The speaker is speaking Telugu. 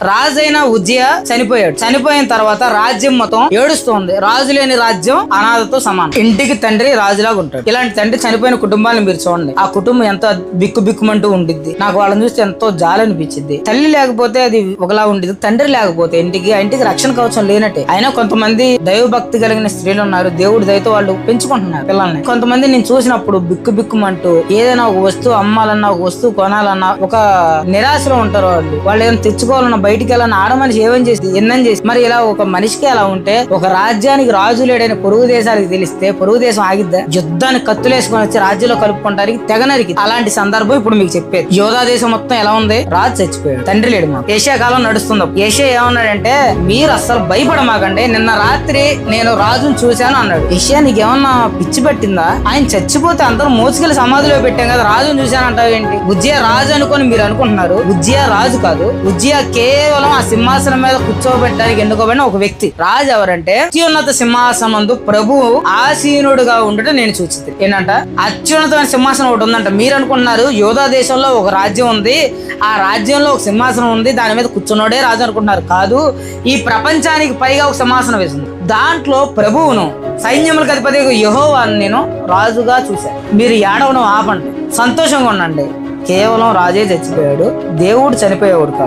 రాజైన ఉజ్జియా చనిపోయాడు. చనిపోయిన తర్వాత రాజ్యం మొత్తం ఏడుస్తోంది. రాజు లేని రాజ్యం అనాథతో సమానం. ఇంటికి తండ్రి రాజులాగా ఉంటాడు. ఇలాంటి తండ్రి చనిపోయిన కుటుంబాలను మీరు చూడండి. ఆ కుటుంబం ఎంత బిక్కుబిక్కుమంటూ ఉండిద్ది. నాకు వాళ్ళని చూస్తే ఎంతో జాలి అనిపించింది. తల్లి లేకపోతే అది ఒకలా ఉండేది, తండ్రి లేకపోతే ఇంటికి రక్షణ కవచం లేనట్టే. అయినా కొంతమంది దైవభక్తి కలిగిన స్త్రీలు ఉన్నారు. దేవుడి దయతో వాళ్ళు పెంచుకుంటున్నారు పిల్లల్ని. కొంతమంది నేను చూసినప్పుడు బిక్కుబిక్కుమంటూ ఏదైనా ఒక వస్తువు అమ్మాలన్నా, ఒక వస్తువు కొనాలన్నా ఒక నిరాశలో ఉంటారు. వాళ్ళు ఏదైనా తెచ్చుకోవాలన్నా, బయటికి వెళ్ళాలని ఆడ మనిషి ఏమని చేసి ఎన్నని చేసి, మరి ఇలా ఒక మనిషికి ఎలా ఉంటే ఒక రాజ్యానికి రాజు లేడని పొరుగు దేశానికి తెలిస్తే పొరుగు దేశం ఆగిద్దా? యుద్ధానికి కత్తులేసుకొని వచ్చి రాజ్యంలో కలుపుకుంటానికి తెగనరికి. అలాంటి సందర్భం ఇప్పుడు మీకు చెప్పేది. యోధా దేశం మొత్తం ఎలా ఉంది? రాజు చచ్చిపోయాడు, తండ్రి లేడు. మాకు ఏషియా కాలం నడుస్తుంది. ఏషియా ఏమన్నాడంటే, మీరు అస్సలు భయపడమాకండి, నిన్న రాత్రి నేను రాజును చూశాను అన్నాడు. ఏషియా నీకేమన్నా పిచ్చి పట్టిందా? ఆయన చచ్చిపోతే అందరూ మోసుకెళ్లి సమాధిలో పెట్టాం కదా, రాజును చూశాను అంటావు ఏంటి? ఉజ్జియా రాజు అనుకొని మీరు అనుకుంటున్నారు. ఉజ్జియా రాజు కాదు. ఉజ్జియా కేవలం ఆ సింహాసనం మీద కూర్చోబెట్టడానికి ఎన్నుకోబడిన ఒక వ్యక్తి. రాజు ఎవరంటే, అత్యున్నత సింహాసనం ప్రభువు ఆసీనుడుగా ఉండటం నేను చూచింది. ఏంటంట? అత్యున్నతమైన సింహాసనం ఒకటి ఉందంట. మీరు అనుకుంటున్నారు యోధా దేశంలో ఒక రాజ్యం ఉంది, ఆ రాజ్యంలో ఒక సింహాసనం ఉంది, దాని మీద కూర్చున్నాడే రాజు అనుకుంటున్నారు. కాదు, ఈ ప్రపంచానికి పైగా ఒక సింహాసనం వేసింది. దాంట్లో ప్రభువును, సైన్యములకు అధిపతి యెహోవాను నేను రాజుగా చూశాను. మీరు ఏడవడం ఆపండి, సంతోషంగా ఉండండి. కేవలం రాజే చచ్చిపోయాడు, దేవుడు చనిపోయేవాడు కాదు.